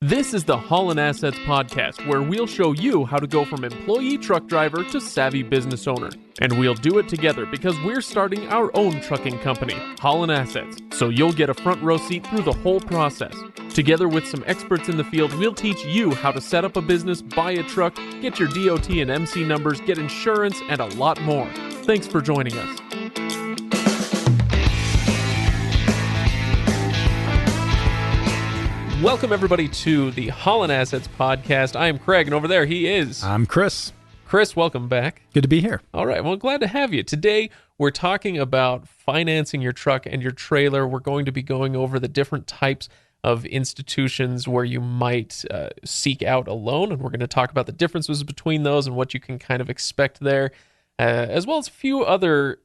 This is the Haulin Assets podcast, where we'll show you how to go from employee truck driver to savvy business owner. And we'll do it together because we're starting our own trucking company, Haulin Assets, so you'll get a front row seat through the whole process. Together with some experts in the field, we'll teach you how to set up a business, buy a truck, get your DOT and MC numbers, get insurance, and a lot more. Thanks for joining us. Welcome, everybody, to the Haulin Assets podcast. I am Craig, and over there he is. I'm Chris. Chris, welcome back. Good to be here. All right, well, glad to have you. Today, we're talking about financing your truck and your trailer. We're going to be going over the different types of institutions where you might seek out a loan, and we're going to talk about the differences between those and what you can kind of expect there, as well as a few other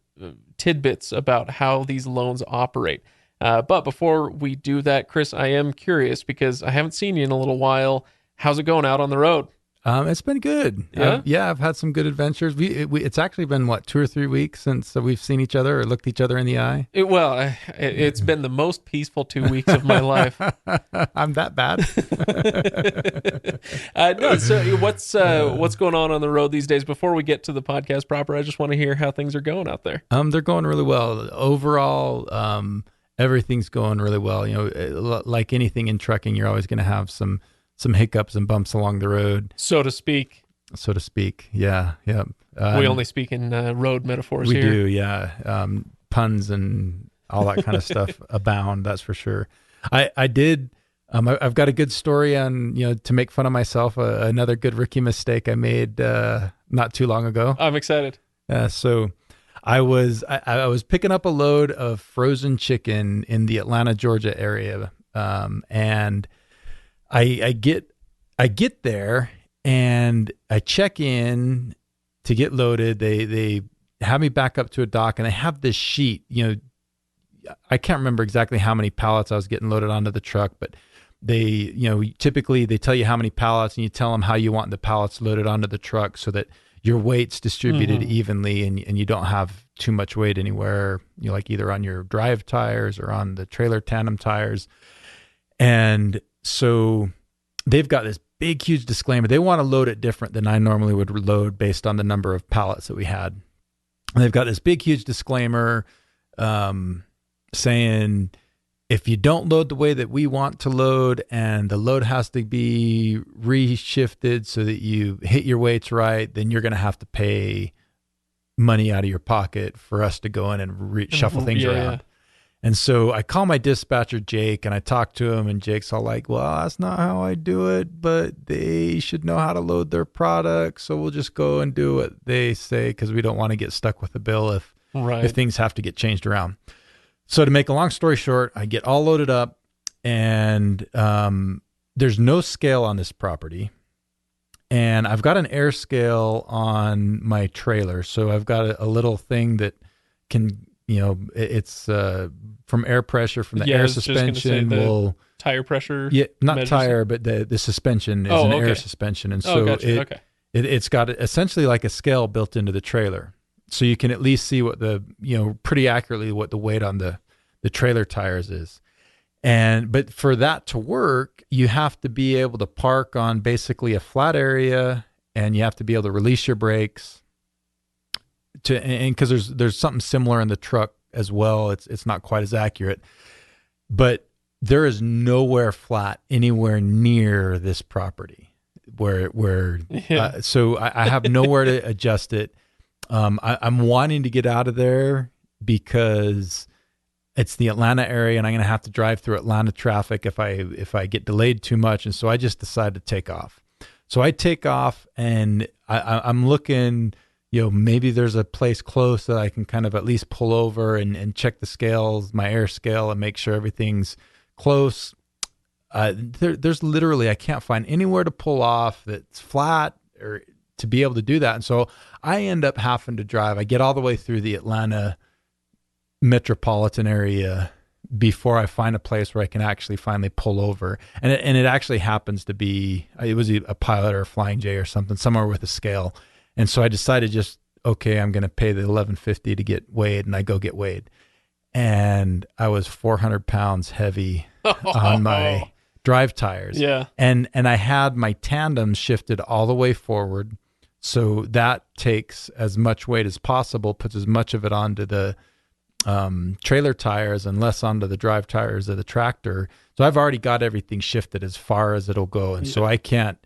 tidbits about how these loans operate. But before we do that, Chris, I am curious because I haven't seen you in a little while. How's it going out on the road? It's been good. Yeah? I've had some good adventures. It's actually been, 2 or 3 weeks since we've seen each other or looked each other in the eye? It's been the most peaceful 2 weeks of my life. I'm that bad? No, so what's going on the road these days? Before we get to the podcast proper, I just want to hear how things are going out there. They're going really well. Overall, everything's going really well. You know, like anything in trucking, you're always going to have some hiccups and bumps along the road, so to speak. Yeah. We only speak in road metaphors here. We do, yeah. Puns and all that kind of stuff abound. That's for sure. I've got a good story on, to make fun of myself. Another good rookie mistake I made not too long ago. I'm excited. So I was picking up a load of frozen chicken in the Atlanta, Georgia area, and I get there and I check in to get loaded. They have me back up to a dock, and they have this sheet. I can't remember exactly how many pallets I was getting loaded onto the truck, but they, typically they tell you how many pallets, and you tell them how you want the pallets loaded onto the truck so that your weight's distributed evenly and you don't have too much weight anywhere, like either on your drive tires or on the trailer tandem tires. And so they've got this big, huge disclaimer. They want to load it different than I normally would load based on the number of pallets that we had. And they've got this big, huge disclaimer saying, if you don't load the way that we want to load and the load has to be reshifted so that you hit your weights right, then you're going to have to pay money out of your pocket for us to go in and shuffle things around. Yeah. And so I call my dispatcher, Jake, and I talk to him, and Jake's all like, well, that's not how I do it, but they should know how to load their product. So we'll just go and do what they say because we don't want to get stuck with the bill if things have to get changed around. So to make a long story short, I get all loaded up, and there's no scale on this property. And I've got an air scale on my trailer. So I've got a little thing that can, it's from air pressure from the air suspension. Tire pressure? Yeah, not tire, but the suspension is air suspension. And so it's got essentially like a scale built into the trailer. So you can at least see what pretty accurately what the weight on the trailer tires is. But for that to work, you have to be able to park on basically a flat area, and you have to be able to release your brakes and because there's something similar in the truck as well. It's not quite as accurate, but there is nowhere flat anywhere near this property so I have nowhere to adjust it. I'm wanting to get out of there because it's the Atlanta area, and I'm going to have to drive through Atlanta traffic if I get delayed too much. And so I just decided to take off. So I take off, and I'm looking, maybe there's a place close that I can kind of at least pull over and check the scales, my air scale, and make sure everything's close. There's literally, I can't find anywhere to pull off that's flat or to be able to do that. And so I end up having to drive. I get all the way through the Atlanta metropolitan area before I find a place where I can actually finally pull over. And it actually happens to be, it was a Pilot or a Flying J or something, somewhere with a scale. And so I decided I'm going to pay the $11.50 to get weighed, and I go get weighed. And I was 400 pounds heavy on my drive tires. Yeah. And I had my tandem shifted all the way forward. So that takes as much weight as possible, puts as much of it onto the trailer tires and less onto the drive tires of the tractor. So I've already got everything shifted as far as it'll go. And so I can't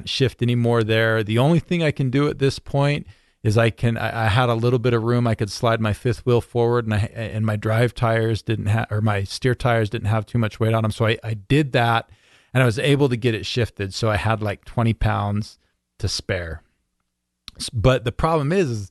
shift any more there. The only thing I can do at this point is I had a little bit of room. I could slide my fifth wheel forward, and my drive tires didn't have, or my steer tires didn't have too much weight on them. So I did that, and I was able to get it shifted. So I had like 20 pounds to spare. But the problem is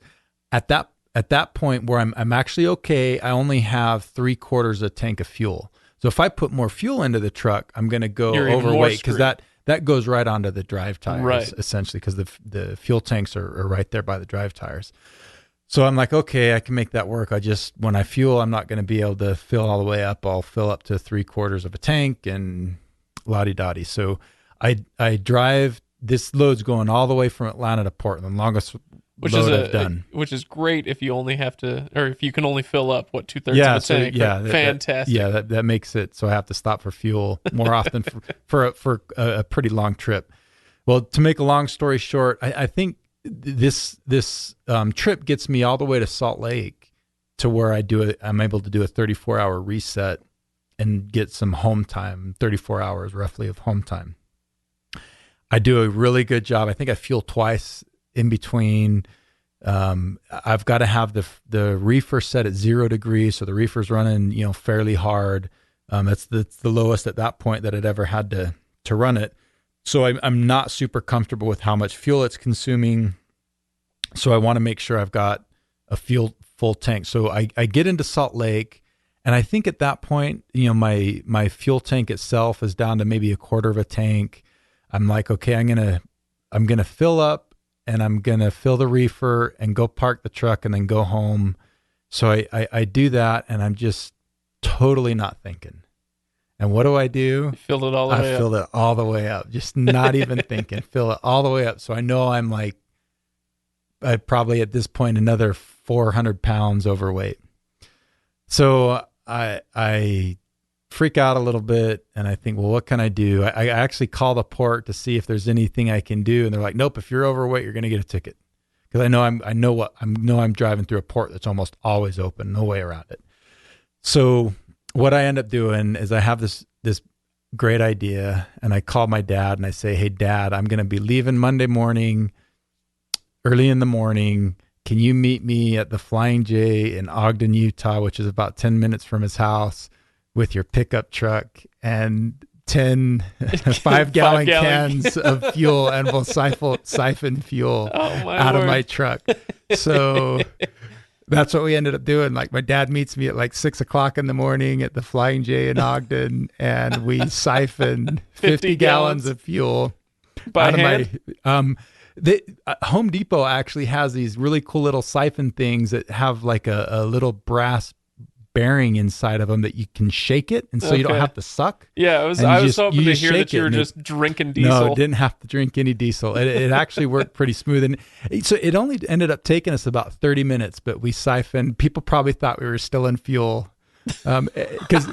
at that point where I'm actually okay, I only have 3/4 a tank of fuel. So if I put more fuel into the truck, I'm going to go overweight, because that goes right onto the drive tires, essentially, because the fuel tanks are right there by the drive tires. So I'm like, okay, I can make that work. When I fuel, I'm not going to be able to fill all the way up. I'll fill up to 3/4 of a tank and la-di-da-di. So I drive. This load's going all the way from Atlanta to Portland, longest load I've done. Which is great if you only have to, or if you can only fill up 2/3 of a tank. Yeah, fantastic. That makes it so I have to stop for fuel more often for a pretty long trip. Well, to make a long story short, I think this trip gets me all the way to Salt Lake, to where I'm able to do a 34-hour reset and get some home time, 34 hours roughly of home time. I do a really good job. I think I fuel twice in between. I've got to have the reefer set at 0 degrees, so the reefer's running, fairly hard. That's the lowest at that point that I'd ever had to run it. So I'm not super comfortable with how much fuel it's consuming. So I want to make sure I've got a full tank. So I get into Salt Lake, and I think at that point, my fuel tank itself is down to maybe 1/4 of a tank. I'm like, okay, I'm gonna fill up, and I'm gonna fill the reefer and go park the truck and then go home. So I do that, and I'm just totally not thinking. And what do? You filled it all the way up. I filled it all the way up, just not even thinking. Fill it all the way up. So I know I'm like, I probably at this point another 400 pounds overweight. So I freak out a little bit, and I think, well, what can I do? I actually call the port to see if there's anything I can do, and they're like, nope, if you're overweight, you're going to get a ticket, because I know I'm driving through a port that's almost always open, no way around it. So what I end up doing is I have this great idea, and I call my dad and I say, hey, Dad, I'm going to be leaving Monday morning, early in the morning. Can you meet me at the Flying J in Ogden, Utah, which is about 10 minutes from his house, with your pickup truck and 10 5-gallon cans of fuel, and we'll siphon fuel out of my truck. So that's what we ended up doing. Like, my dad meets me at like 6 o'clock in the morning at the Flying J in Ogden, and we siphon 50 gallons of fuel by out hand? of my, Home Depot actually has these really cool little siphon things that have like a little brass bearing inside of them that you can shake it, and so you don't have to suck. Yeah, I was hoping to hear that you were just drinking diesel. No, didn't have to drink any diesel. It actually worked pretty smooth, and so it only ended up taking us about 30 minutes, but we siphoned. People probably thought we were still in fuel, because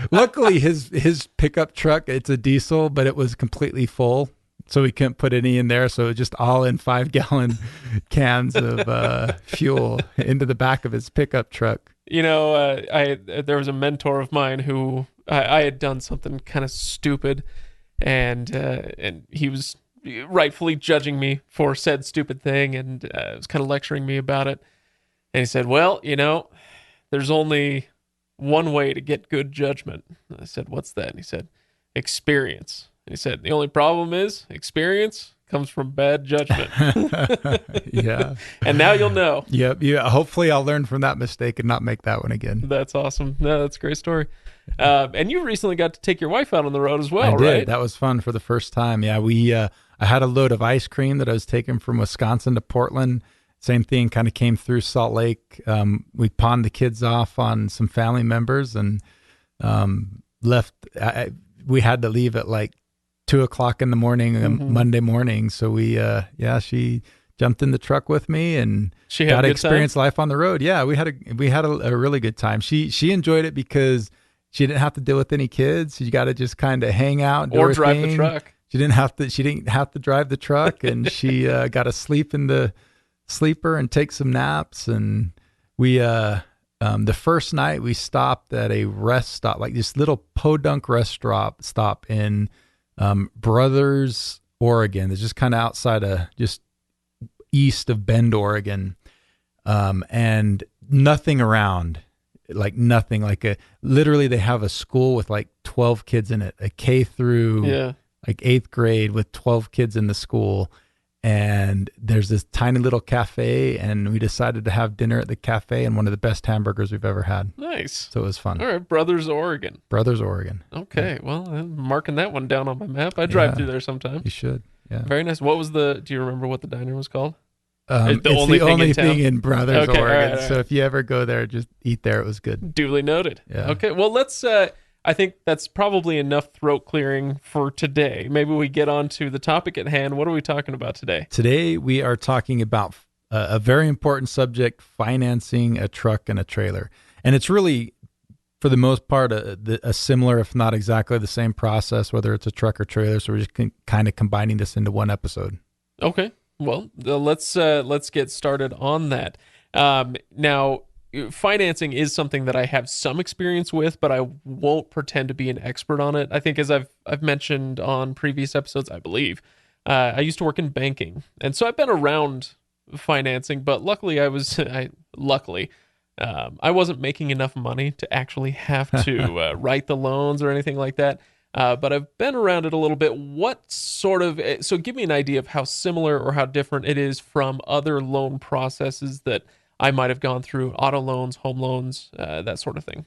luckily his pickup truck, it's a diesel, but it was completely full, so we couldn't put any in there. So it was just all in 5-gallon cans of fuel into the back of his pickup truck. There was a mentor of mine who I had done something kind of stupid, and he was rightfully judging me for said stupid thing, and was kind of lecturing me about it. And he said, well, there's only one way to get good judgment. I said, what's that? And he said, experience. And he said, the only problem is experience comes from bad judgment. Yeah. And now you'll know. Yep. Yeah. Hopefully I'll learn from that mistake and not make that one again. That's awesome. No, that's a great story. And you recently got to take your wife out on the road as well, I did. Right? That was fun for the first time. Yeah. I had a load of ice cream that I was taking from Wisconsin to Portland. Same thing, kind of came through Salt Lake. We pawned the kids off on some family members, and left. We had to leave at like 2 o'clock in the morning, Monday morning. So she jumped in the truck with me, and she got to experience life on the road. Yeah, we had a really good time. She enjoyed it because She didn't have to deal with any kids. She got to just kind of hang out and do Or her drive thing. the truck. She didn't have to drive the truck, and she got to sleep in the sleeper and take some naps. And we the first night we stopped at a rest stop, like this little podunk rest stop in Brothers, Oregon. It's just kind of outside of, just east of Bend, Oregon. And nothing around, like nothing, literally they have a school with like 12 kids in it, a K through like 8th grade with 12 kids in the school. And there's this tiny little cafe, and we decided to have dinner at the cafe, and one of the best hamburgers we've ever had. Nice. So it was fun. All right. Brothers, Oregon. Brothers, Oregon. Okay. Yeah. Well, I'm marking that one down on my map. I drive through there sometime. You should. Yeah. Very nice. Do you remember what the diner was called? It's the only thing in Brothers, Okay, Oregon. all right. So if you ever go there, just eat there. It was good. Duly noted. Yeah. Okay. Well, let's, I think that's probably enough throat clearing for today. Maybe we get on to the topic at hand. What are we talking about today? Today, we are talking about a very important subject, financing a truck and a trailer. And it's really, for the most part, a similar, if not exactly the same process, whether it's a truck or trailer. So we're just kind of combining this into one episode. Okay. Well, let's get started on that. Now, financing is something that I have some experience with, but I won't pretend to be an expert on it. I think, as I've mentioned on previous episodes, I believe, I used to work in banking, and so I've been around financing. But luckily, I wasn't making enough money to actually have to write the loans or anything like that. But I've been around it a little bit. So give me an idea of how similar or how different it is from other loan processes that I might have gone through: auto loans, home loans, that sort of thing.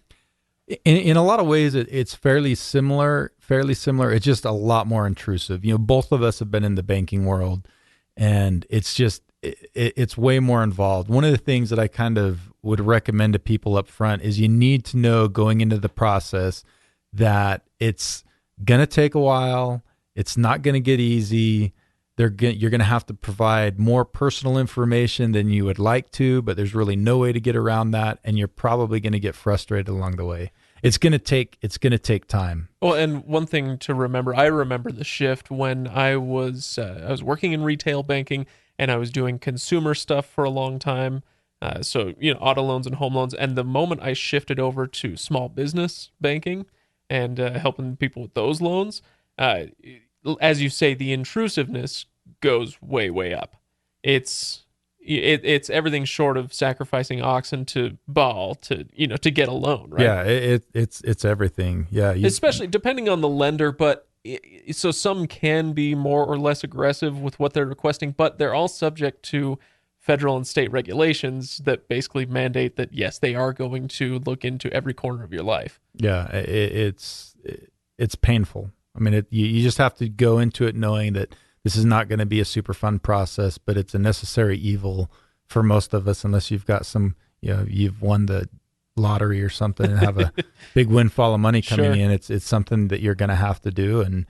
In a lot of ways, it's fairly similar. It's just a lot more intrusive. Both of us have been in the banking world, and it's just, it's way more involved. One of the things that I kind of would recommend to people up front is you need to know going into the process that it's going to take a while. It's not going to get easy. You're going to have to provide more personal information than you would like to, but there's really no way to get around that. And you're probably going to get frustrated along the way. It's going to take time. Well, and one thing to remember, I remember the shift when I was working in retail banking, and I was doing consumer stuff for a long time. So, auto loans and home loans. And the moment I shifted over to small business banking and helping people with those loans, as you say, the intrusiveness goes way, way up. It's everything short of sacrificing oxen to Baal to get a loan, right? Yeah, it's everything. Yeah, especially depending on the lender, but so some can be more or less aggressive with what they're requesting, but they're all subject to federal and state regulations that basically mandate that, yes, they are going to look into every corner of your life. Yeah, it's painful. I mean, you just have to go into it knowing that this is not going to be a super fun process, but it's a necessary evil for most of us, unless you've got you've won the lottery or something and have a big windfall of money coming in. It's something that you're going to have to do. And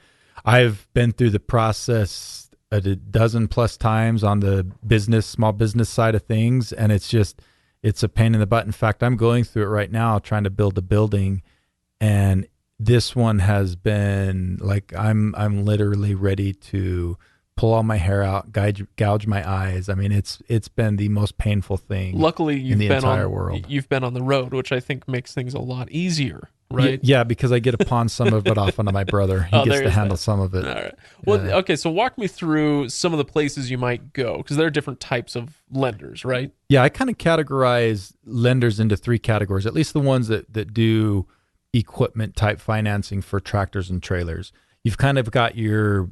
I've been through the process a dozen plus times on the small business side of things, and it's a pain in the butt. In fact, I'm going through it right now, trying to build a building, and this one has been like, I'm literally ready to pull all my hair out, gouge my eyes. I mean, it's been the most painful thing. Luckily, in the entire world. You've been on the road, which I think makes things a lot easier, right? Yeah, because I get to pawn some of it off onto my brother. He gets to handle some of it. All right. Well, okay, so walk me through some of the places you might go, because there are different types of lenders, right? Yeah, I kind of categorize lenders into 3 categories, at least the ones that do equipment type financing for tractors and trailers. You've kind of got your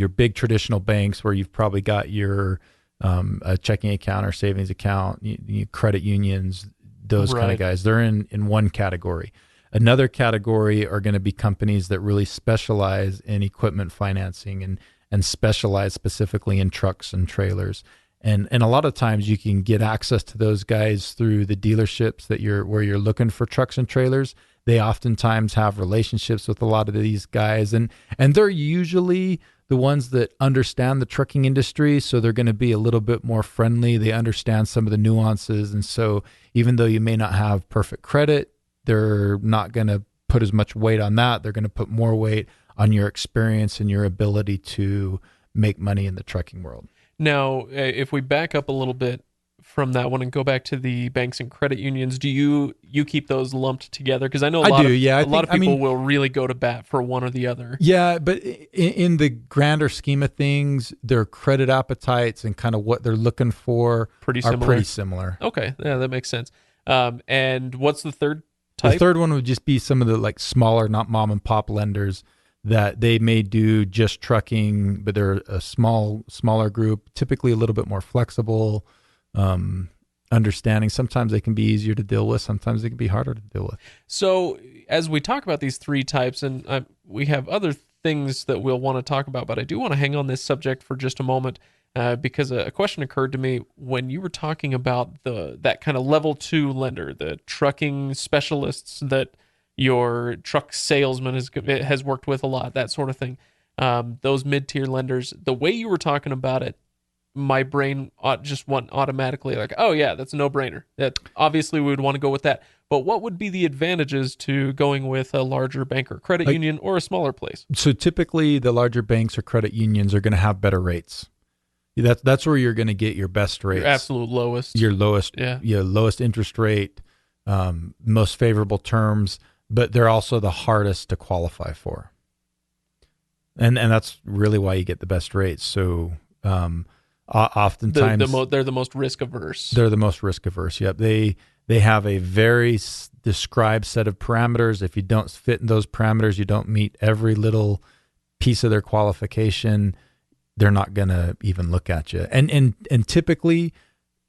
big traditional banks where you've probably got your a checking account or savings account, credit unions, those kind of guys. They're in one category. Another category are going to be companies that really specialize in equipment financing and specialize specifically in trucks and trailers. And a lot of times you can get access to those guys through the dealerships where you're looking for trucks and trailers. They oftentimes have relationships with a lot of these guys, and they're usually the ones that understand the trucking industry, so they're going to be a little bit more friendly. They understand some of the nuances, and so even though you may not have perfect credit, they're not going to put as much weight on that. They're going to put more weight on your experience and your ability to make money in the trucking world. Now, if we back up a little bit from that one and go back to the banks and credit unions, do you keep those lumped together? Because I know a lot of people will really go to bat for one or the other. Yeah, but in the grander scheme of things, their credit appetites and kind of what they're looking for are pretty similar. Okay, yeah, that makes sense. And what's the third type? The third one would just be some of the like smaller, not mom and pop lenders that they may do just trucking, but they're a smaller group, typically a little bit more flexible. Understanding. Sometimes they can be easier to deal with. Sometimes they can be harder to deal with. So as we talk about these three types, and we have other things that we'll want to talk about, but I do want to hang on this subject for just a moment because a question occurred to me when you were talking about that kind of level 2 lender, the trucking specialists that your truck salesman has worked with a lot, that sort of thing. Those mid-tier lenders, the way you were talking about it, my brain just went automatically like, oh yeah, that's a no-brainer. That obviously we would want to go with that. But what would be the advantages to going with a larger bank or credit union or a smaller place? So typically the larger banks or credit unions are going to have better rates. That's where you're going to get your best rates. Your absolute lowest. Your lowest interest rate, most favorable terms, but they're also the hardest to qualify for. And that's really why you get the best rates. So oftentimes they're the most risk averse. They're the most risk averse. Yep. They have a very described set of parameters. If you don't fit in those parameters, you don't meet every little piece of their qualification, they're not going to even look at you. And typically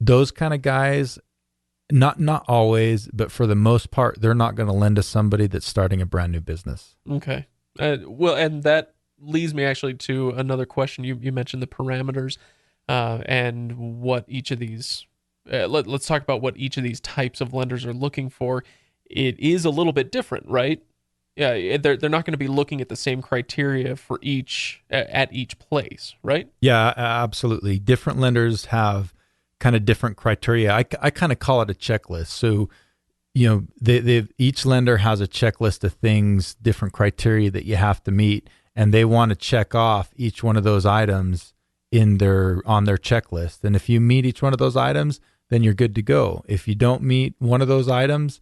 those kind of guys, not always, but for the most part, they're not going to lend to somebody that's starting a brand new business. Okay. Well, and that leads me actually to another question. You mentioned the parameters. And what each of these, let's talk about what each of these types of lenders are looking for. It is a little bit different, right? Yeah, they're not going to be looking at the same criteria for at each place, right? Yeah, absolutely. Different lenders have kind of different criteria. I kind of call it a checklist. So, each lender has a checklist of things, different criteria that you have to meet, and they want to check off each one of those items on their checklist. And if you meet each one of those items, then you're good to go. If you don't meet one of those items,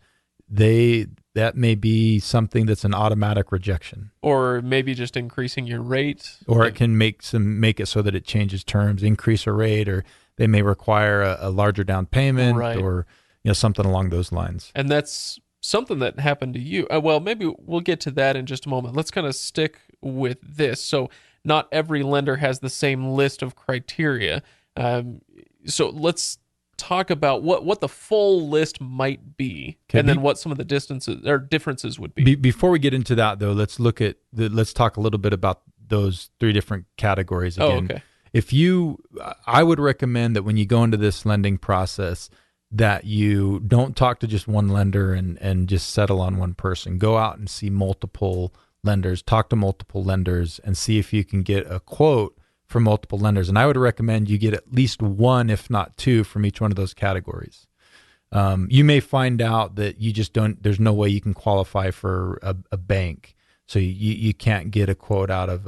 that may be something that's an automatic rejection. Or maybe just increasing your rate. Or it can make it so that it changes terms, increase a rate, or they may require a larger down payment, right, or something along those lines. And that's something that happened to you. Well, maybe we'll get to that in just a moment. Let's kind of stick with this. So not every lender has the same list of criteria. So let's talk about what the full list might be, and then what some of the differences would be. Before we get into that, though, let's talk a little bit about those three different categories again. Oh, okay. I would recommend that when you go into this lending process, that you don't talk to just one lender and just settle on one person. Go out and see multiple lenders, talk to multiple lenders, and see if you can get a quote from multiple lenders. And I would recommend you get at least one, if not two, from each one of those categories. You may find out that you just there's no way you can qualify for a bank. So you can't get a quote out of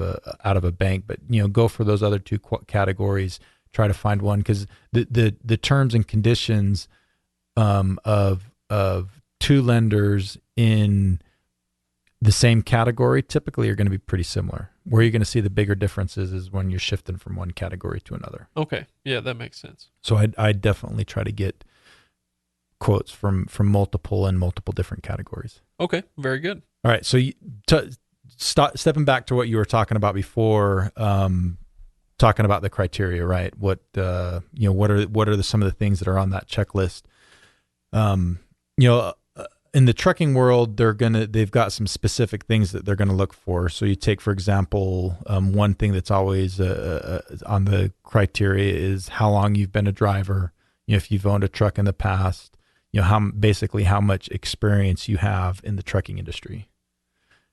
a bank, but go for those other two categories. Try to find one, because the terms and conditions of two lenders in the same category typically are going to be pretty similar. Where you're going to see the bigger differences is when you're shifting from one category to another. Okay, yeah, that makes sense. So I'd definitely try to get quotes from multiple different categories. Okay, very good. All right, so stepping back to what you were talking about before. Talking about the criteria, right? What are some of the things that are on that checklist? In the trucking world, they've got some specific things that they're going to look for. So you take, for example, one thing that's always on the criteria is how long you've been a driver. If you've owned a truck in the past, how much experience you have in the trucking industry.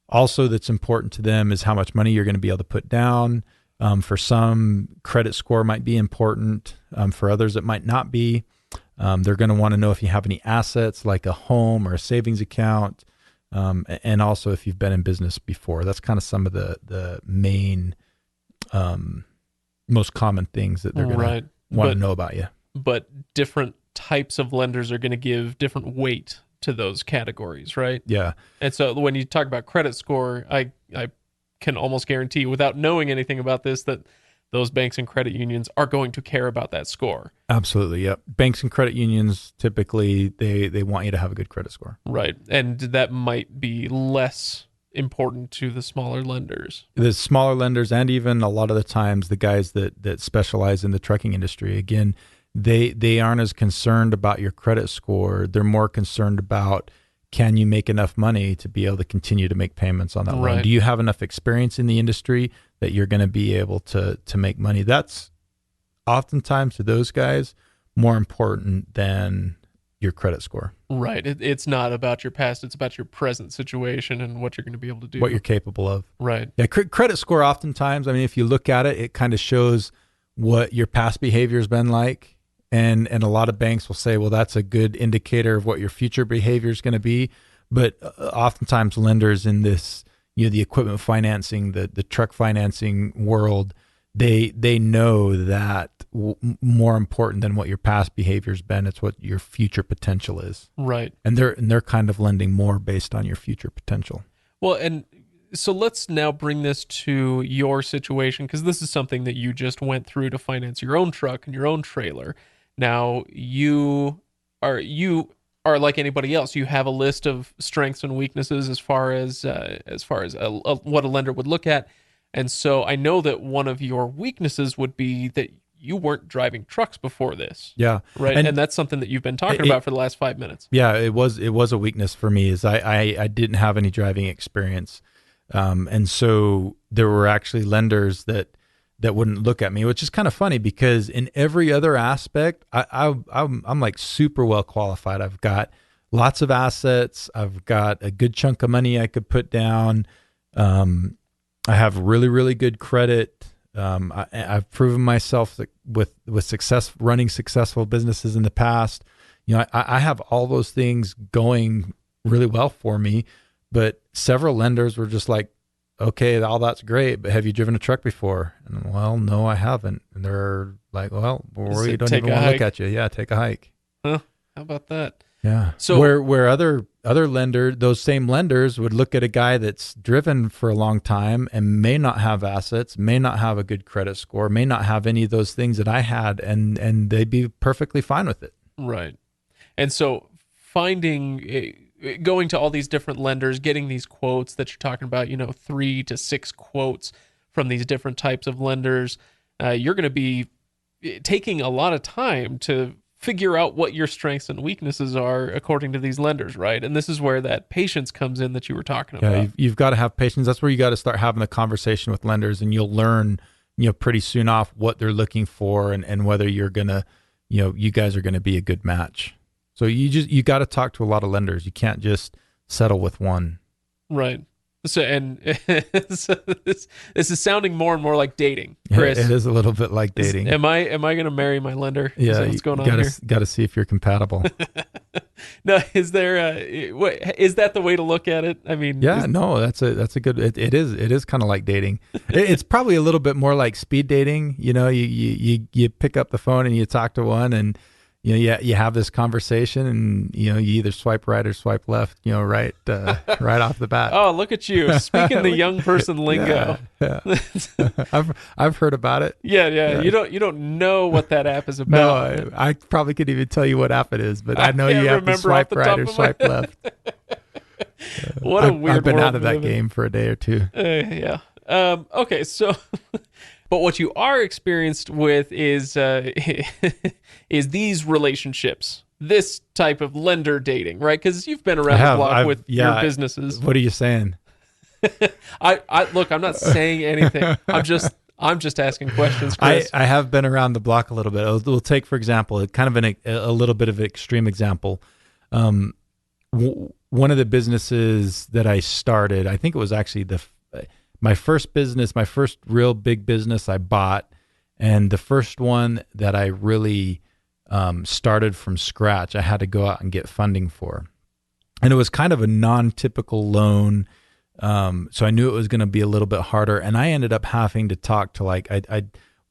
Also, that's important to them is how much money you're going to be able to put down. For some, credit score might be important. For others, it might not be. They're going to want to know if you have any assets like a home or a savings account. And also if you've been in business before. That's kind of some of the main, most common things that they're going to want to know about you. But different types of lenders are going to give different weight to those categories, right? Yeah. And so when you talk about credit score, I can almost guarantee, without knowing anything about this, that those banks and credit unions are going to care about that score. Absolutely, yep. Banks and credit unions, typically, they want you to have a good credit score. Right. And that might be less important to the smaller lenders. The smaller lenders, and even a lot of the times the guys that specialize in the trucking industry, again, they aren't as concerned about your credit score. They're more concerned about, can you make enough money to be able to continue to make payments on that loan? Do you have enough experience in the industry that you're going to be able to make money? That's oftentimes to those guys more important than your credit score. Right. It's not about your past. It's about your present situation and what you're going to be able to do. What you're capable of. Right. Yeah. Credit score oftentimes, I mean, if you look at it, it kind of shows what your past behavior has been like. And a lot of banks will say, well, that's a good indicator of what your future behavior is going to be. But oftentimes lenders in this, the equipment financing, the truck financing world, they know that more important than what your past behavior's been, it's what your future potential is. Right. And they're kind of lending more based on your future potential. Well, and so let's now bring this to your situation, because this is something that you just went through to finance your own truck and your own trailer. Now, you are like anybody else. You have a list of strengths and weaknesses as far as what a lender would look at. And so I know that one of your weaknesses would be that you weren't driving trucks before this. Yeah. Right. And that's something that you've been talking about for the last 5 minutes. Yeah, it was a weakness for me, is I didn't have any driving experience. And so there were actually lenders that wouldn't look at me, which is kind of funny because in every other aspect, I'm like super well qualified. I've got lots of assets. I've got a good chunk of money I could put down. I have really, really good credit. I've proven myself with success, running successful businesses in the past. I have all those things going really well for me, but several lenders were just like, okay, all that's great, but have you driven a truck before? And well, no, I haven't. And they're like, well, we don't even want to look at you. Yeah, take a hike. Huh? How about that? Yeah. So where other lenders, those same lenders would look at a guy that's driven for a long time and may not have assets, may not have a good credit score, may not have any of those things that I had, and they'd be perfectly fine with it. Right. And so going to all these different lenders, getting these quotes that you're talking about, 3 to 6 quotes from these different types of lenders, you're going to be taking a lot of time to figure out what your strengths and weaknesses are according to these lenders, right? And this is where that patience comes in that you were talking about. Yeah, you've got to have patience. That's where you got to start having a conversation with lenders, and you'll learn, pretty soon off what they're looking for and whether you're going to, you guys are going to be a good match. So you got to talk to a lot of lenders. You can't just settle with one. Right. So, and so this is sounding more and more like dating, Chris. Yeah, it is a little bit like dating. Am I going to marry my lender? Yeah. What's going on here? Got to see if you're compatible. No, is that the way to look at it? I mean, that's a good. It is kind of like dating. It's probably a little bit more like speed dating. You pick up the phone and you talk to one, and you have this conversation, and you either swipe right or swipe left. Right off the bat. Oh, look at you speaking the young person lingo. Yeah. I've heard about it. Yeah. You don't know what that app is about. No, I probably couldn't even tell you what app it is, but I know you have to swipe right or swipe left. What a weird. I've been world out of that game for a day or two. Yeah. Okay, so. But what you are experienced with is these relationships, this type of lender dating, right? Because you've been around the block with your businesses. What are you saying? I look, I'm not saying anything. I'm just asking questions, Chris. I have been around the block a little bit. We'll take, for example, kind of a little bit of an extreme example. One of the businesses that I started, I think it was actually my first business, my first real big business I bought, and the first one that I really started from scratch. I had to go out and get funding for. And it was kind of a non-typical loan. So I knew it was going to be a little bit harder. And I ended up having to talk to I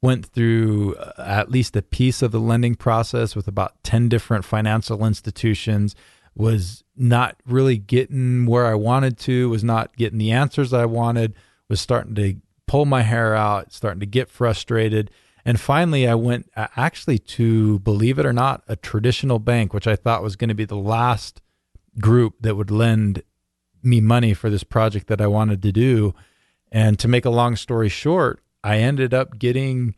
went through at least a piece of the lending process with about 10 different financial institutions, was not really getting where I wanted to, was not getting the answers I wanted, was starting to pull my hair out, starting to get frustrated. And finally, I went actually to, believe it or not, a traditional bank, which I thought was going to be the last group that would lend me money for this project that I wanted to do. And to make a long story short, I ended up getting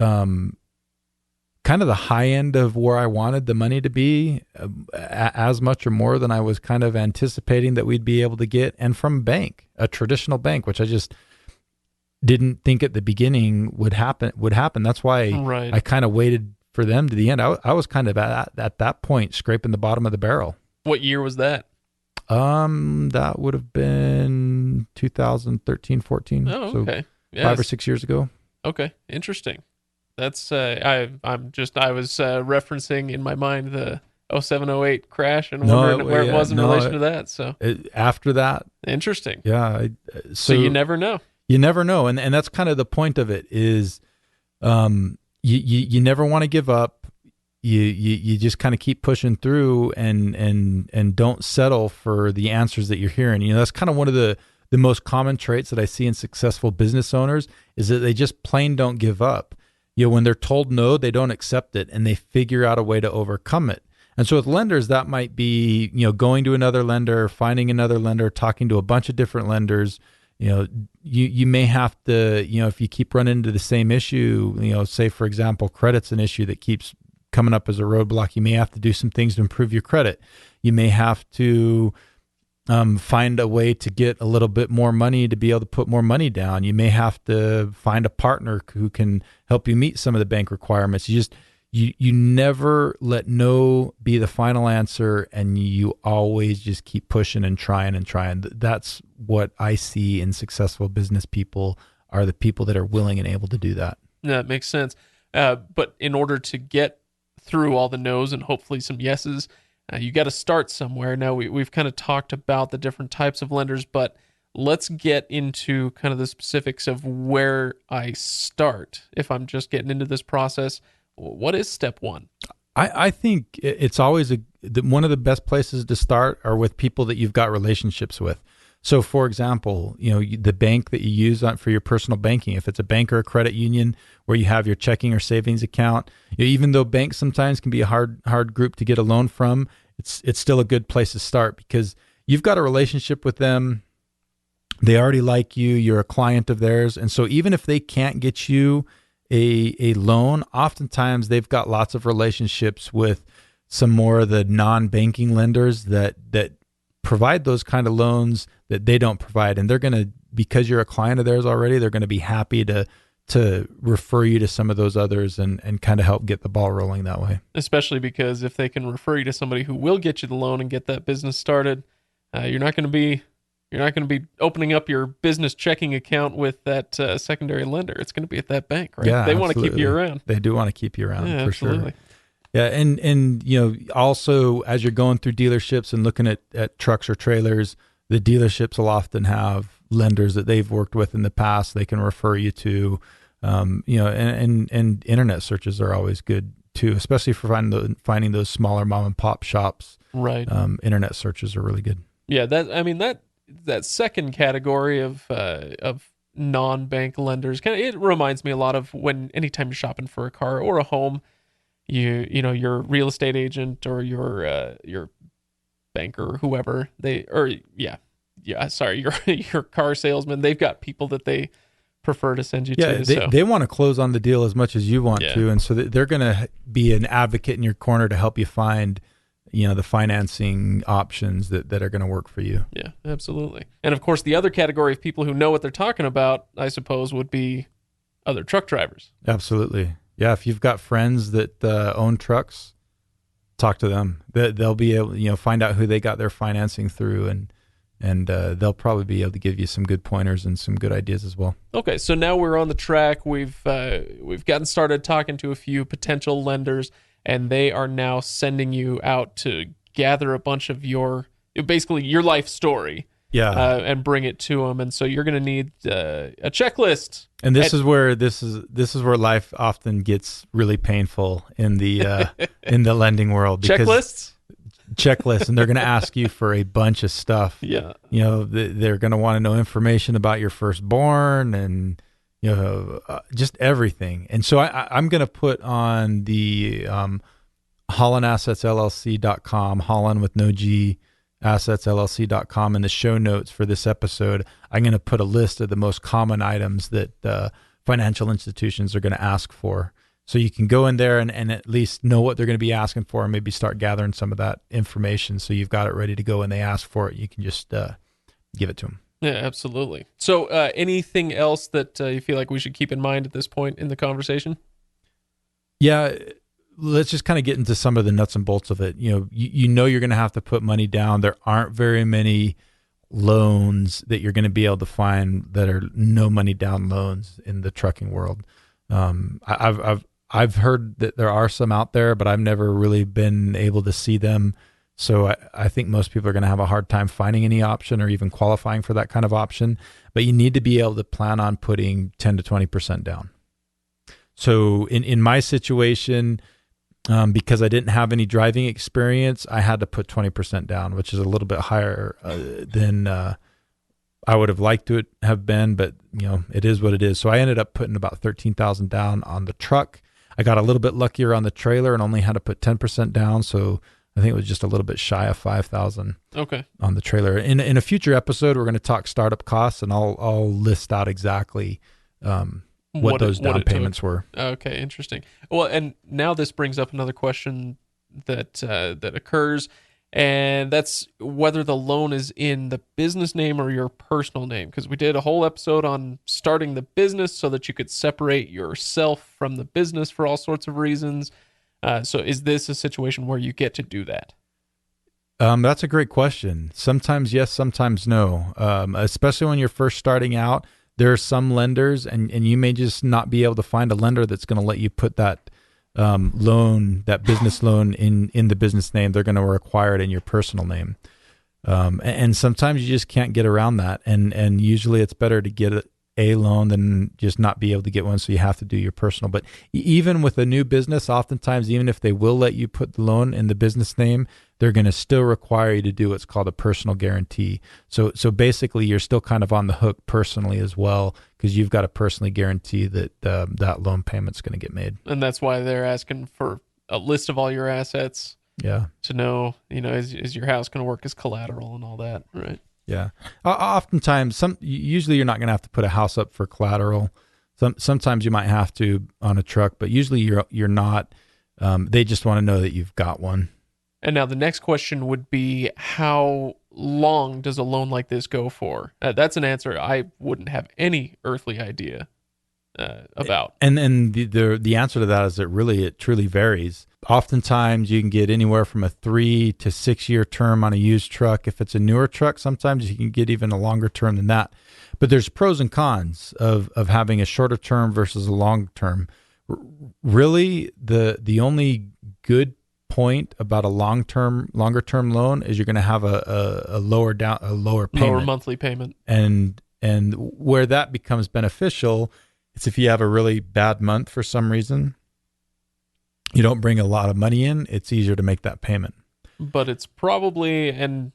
kind of the high end of where I wanted the money to be, as much or more than I was kind of anticipating that we'd be able to get, and from a bank, a traditional bank, which I just didn't think at the beginning would happen. That's why Right. I kind of waited for them to the end. I was kind of at that point scraping the bottom of the barrel. What year was that? That would have been 2013, 14. Oh, okay. So 5 or 6 years ago. Okay, interesting. That's I was referencing in my mind the 07-08 crash and wondering where it was in relation to that. So after that, interesting. yeah. So you never know. You never know, and that's kind of the point of it. Is you never want to give up. You just kind of keep pushing through and don't settle for the answers that you're hearing. That's kind of one of the most common traits that I see in successful business owners, is that they just plain don't give up. When they're told no, they don't accept it, and they figure out a way to overcome it. And so with lenders, that might be, going to another lender, finding another lender, talking to a bunch of different lenders. You may have to, if you keep running into the same issue, say, for example, credit's an issue that keeps coming up as a roadblock, you may have to do some things to improve your credit. You may have to find a way to get a little bit more money to be able to put more money down. You may have to find a partner who can help you meet some of the bank requirements. You never let no be the final answer, and you always just keep pushing and trying and trying. That's what I see in successful business people, are the people that are willing and able to do that. Yeah, that makes sense. But in order to get through all the no's and hopefully some yeses, you got to start somewhere. Now, we've kind of talked about the different types of lenders, but let's get into kind of the specifics of where I start if I'm just getting into this process. What is step one? I think it's always one of the best places to start are with people that you've got relationships with. So, for example, the bank that you use for your personal banking, if it's a bank or a credit union where you have your checking or savings account, even though banks sometimes can be a hard group to get a loan from, it's still a good place to start, because you've got a relationship with them. They already like you. You're a client of theirs. And so even if they can't get you a loan, oftentimes they've got lots of relationships with some more of the non-banking lenders that provide those kind of loans that they don't provide. And they're going to, because you're a client of theirs already, they're going to be happy to refer you to some of those others and kind of help get the ball rolling that way. Especially because if they can refer you to somebody who will get you the loan and get that business started, you're not going to be opening up your business checking account with that secondary lender. It's going to be at that bank, right? Yeah, they want to keep you around. They do want to keep you around, yeah, for absolutely. sure. Yeah, and also as you're going through dealerships and looking at trucks or trailers, the dealerships will often have lenders that they've worked with in the past they can refer you to. And internet searches are always good too, especially for finding those smaller mom and pop shops. Right. Internet searches are really good. Yeah, that second category of non-bank lenders, it reminds me a lot of anytime you're shopping for a car or a home, your real estate agent or your banker or whoever your car salesman, they've got people that they prefer to send you to. They want to close on the deal as much as you want to, and so they're going to be an advocate in your corner to help you find the financing options that are going to work for you. Yeah, absolutely. And of course, the other category of people who know what they're talking about, I suppose, would be other truck drivers. Absolutely. Yeah, if you've got friends that own trucks, talk to them. They'll be able, find out who they got their financing through, and they'll probably be able to give you some good pointers and some good ideas as well. Okay, so now we're on the track. We've gotten started talking to a few potential lenders, and they are now sending you out to gather a bunch of your basically your life story. Yeah. And bring it to them. And so you're going to need a checklist. And this is where life often gets really painful in the lending world, because checklists, and they're going to ask you for a bunch of stuff. Yeah. They're going to want to know information about your firstborn and just everything. And so I'm going to put on the Haulin Assets LLC.com, Haulin with no G, assetsllc.com, in the show notes for this episode. I'm going to put a list of the most common items that financial institutions are going to ask for. So you can go in there and at least know what they're going to be asking for, and maybe start gathering some of that information so you've got it ready to go when they ask for it. You can just give it to them. Yeah, absolutely. So anything else that you feel like we should keep in mind at this point in the conversation? Yeah, let's just kind of get into some of the nuts and bolts of it. You know you're going to have to put money down. There aren't very many loans that you're going to be able to find that are no money down loans in the trucking world. I've heard that there are some out there, but I've never really been able to see them. So I think most people are going to have a hard time finding any option or even qualifying for that kind of option. But you need to be able to plan on putting 10 to 20% down. So in my situation, because I didn't have any driving experience, I had to put 20% down, which is a little bit higher than I would have liked to have been, but it is what it is. So I ended up putting about $13,000 down on the truck. I got a little bit luckier on the trailer and only had to put 10% down. So I think it was just a little bit shy of $5,000 on the trailer. In a future episode, we're going to talk startup costs, and I'll list out exactly what those down payments were. Okay, interesting. Well, and now this brings up another question that occurs, and that's whether the loan is in the business name or your personal name. Because we did a whole episode on starting the business so that you could separate yourself from the business for all sorts of reasons. So is this a situation where you get to do that? That's a great question. Sometimes yes, sometimes no. Especially when you're first starting out. There are some lenders, and you may just not be able to find a lender that's going to let you put that loan, that business loan in the business name. They're going to require it in your personal name. And sometimes you just can't get around that. And usually it's better to get a loan than just not be able to get one. So you have to do your personal. But even with a new business, oftentimes, even if they will let you put the loan in the business name, they're going to still require you to do what's called a personal guarantee. So basically, you're still kind of on the hook personally as well, because you've got to personally guarantee that that loan payment's going to get made. And that's why they're asking for a list of all your assets. Yeah. To know, is your house going to work as collateral and all that, right? Yeah. Oftentimes, usually you're not going to have to put a house up for collateral. Sometimes you might have to on a truck, but usually you're not. They just want to know that you've got one. And now the next question would be, how long does a loan like this go for? That's an answer I wouldn't have any earthly idea about. And then the answer to that is it truly varies. Oftentimes you can get anywhere from a 3 to 6 year term on a used truck. If it's a newer truck, sometimes you can get even a longer term than that. But there's pros and cons of having a shorter term versus a long term. Really, the only good point about a longer term loan is you're going to have a lower payment, lower monthly payment, and where that becomes beneficial, it's if you have a really bad month for some reason, you don't bring a lot of money in, it's easier to make that payment. But it's probably, and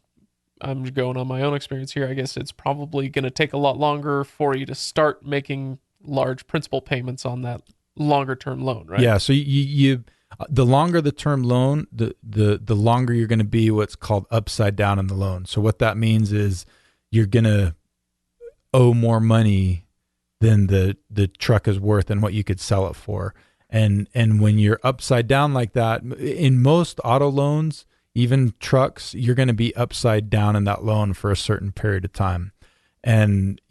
I'm going on my own experience here, I guess it's probably going to take a lot longer for you to start making large principal payments on that longer term loan, right? Yeah. So you the longer the term loan, the longer you're going to be what's called upside down in the loan. So what that means is you're going to owe more money than the truck is worth and what you could sell it for. And when you're upside down like that, in most auto loans, even trucks, you're going to be upside down in that loan for a certain period of time. And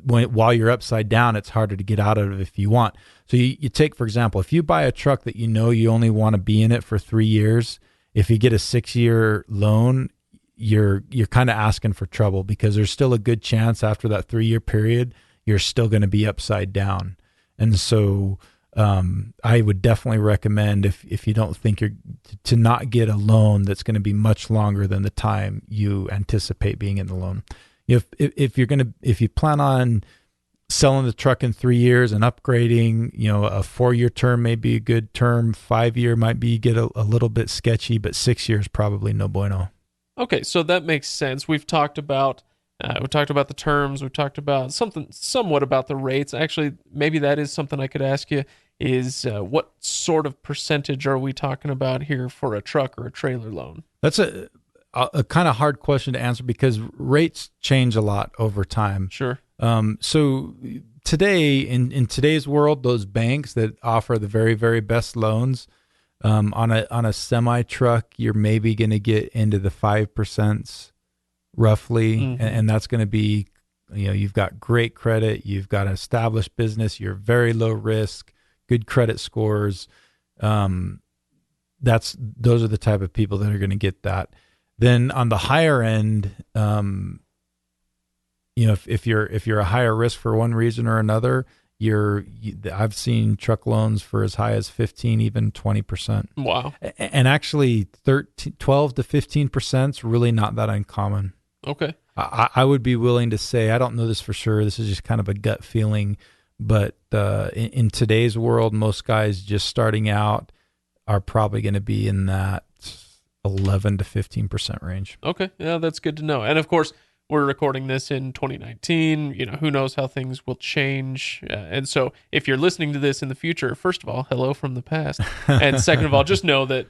while you're upside down, it's harder to get out of it if you want. So you take, for example, if you buy a truck that you only want to be in it for 3 years, if you get a 6-year loan, you're kind of asking for trouble, because there's still a good chance after that 3-year period, you're still going to be upside down. And so I would definitely recommend if you don't think you're to not get a loan that's going to be much longer than the time you anticipate being in the loan. If you plan on selling the truck in 3 years and upgrading, a 4-year term may be a good term. 5-year might be get a little bit sketchy, but 6 years probably no bueno. Okay, so that makes sense. We've talked about the terms. We've talked about somewhat about the rates. Actually, maybe that is something I could ask you. Is what sort of percentage are we talking about here for a truck or a trailer loan? That's a kind of hard question to answer because rates change a lot over time. Sure. So today, in today's world, those banks that offer the very, very best loans, on a semi truck, you're maybe going to get into the 5% roughly, Mm-hmm. and that's going to be, you've got great credit, you've got an established business, you're very low risk, good credit scores. Those are the type of people that are going to get that. Then on the higher end, if you're a higher risk for one reason or another, I've seen truck loans for as high as 15, even 20%. Wow. And actually 12 to 15% is really not that uncommon. Okay. I would be willing to say, I don't know this for sure, this is just kind of a gut feeling, but in today's world, most guys just starting out are probably going to be in that 11 to 15% range. Okay. Yeah, that's good to know. And of course, we're recording this in 2019. Who knows how things will change. And so if you're listening to this in the future, first of all, hello from the past. And second of all, just know that,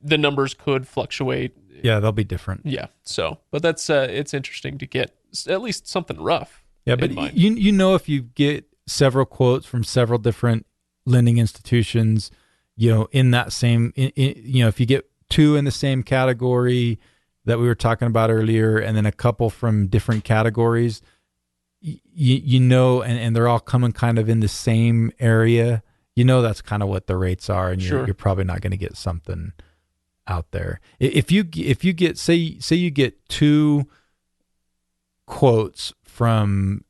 the numbers could fluctuate. Yeah, they'll be different. Yeah. So, but that's, it's interesting to get at least something rough. Yeah, but if you get several quotes from several different lending institutions, in that same, if you get two in the same category that we were talking about earlier, and then a couple from different categories, and they're all coming kind of in the same area, that's kind of what the rates are, and Sure. you're probably not going to get something out there. If you get, say you get two quotes from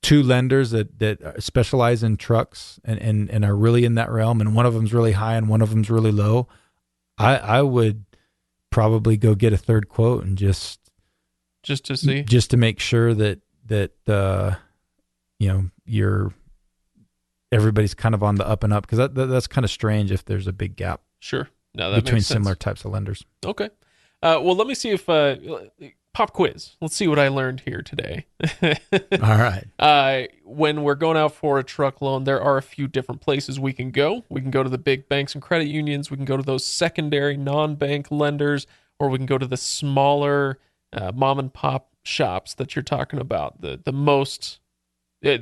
two lenders that specialize in trucks and are really in that realm, and one of them's really high and one of them's really low, I would probably go get a third quote and just to see, just to make sure that everybody's kind of on the up and up, because that's kind of strange if there's a big gap. Sure. No, that between makes sense. similar types of lenders. Okay. Well, let me see if pop quiz. Let's see what I learned here today. All right. When we're going out for a truck loan, there are a few different places we can go. We can go to the big banks and credit unions. We can go to those secondary non-bank lenders, or we can go to the smaller mom and pop shops that you're talking about. The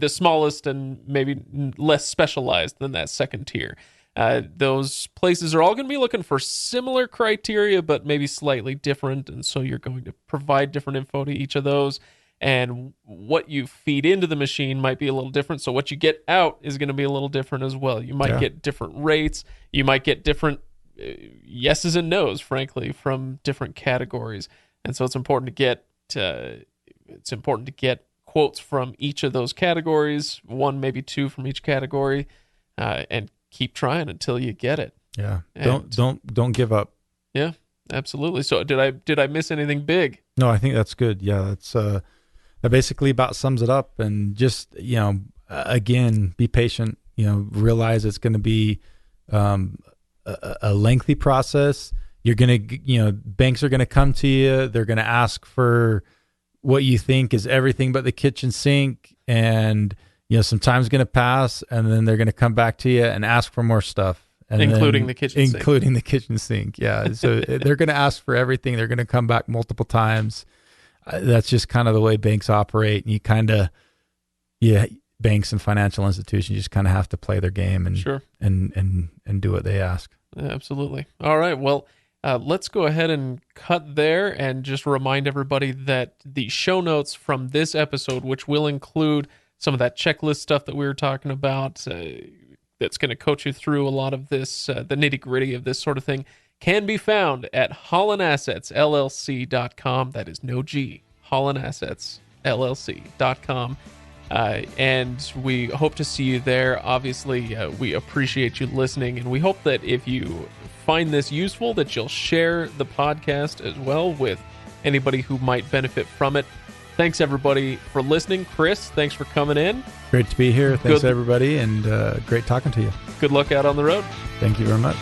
smallest and maybe less specialized than that second tier. Those places are all going to be looking for similar criteria, but maybe slightly different. And so you're going to provide different info to each of those. And what you feed into the machine might be a little different. So what you get out is going to be a little different as well. You might get different rates. You might get different yeses and nos, frankly, from different categories. And so it's important to get quotes from each of those categories, one, maybe two from each category, and keep trying until you get it. Yeah. Don't give up. Yeah, absolutely. So did I miss anything big? No, I think that's good. Yeah, that's that basically about sums it up. And just, again, be patient, realize it's going to be a lengthy process. You're going to, banks are going to come to you. They're going to ask for what you think is everything but the kitchen sink, and some time's going to pass, and then they're going to come back to you and ask for more stuff, including the kitchen sink. Including the kitchen sink, yeah. So they're going to ask for everything. They're going to come back multiple times. That's just kind of the way banks operate, and you kind of, banks and financial institutions just kind of have to play their game and sure. and do what they ask. Absolutely. All right. Well, let's go ahead and cut there and just remind everybody that the show notes from this episode, which will include some of that checklist stuff that we were talking about, that's going to coach you through a lot of this, the nitty-gritty of this sort of thing, can be found at HaulinAssetsLLC.com. That is no G, HaulinAssetsLLC.com. And we hope to see you there. Obviously, we appreciate you listening, and we hope that if you find this useful, that you'll share the podcast as well with anybody who might benefit from it. Thanks, everybody, for listening. Chris, thanks for coming in. Great to be here. Thanks, everybody, and great talking to you. Good luck out on the road. Thank you very much.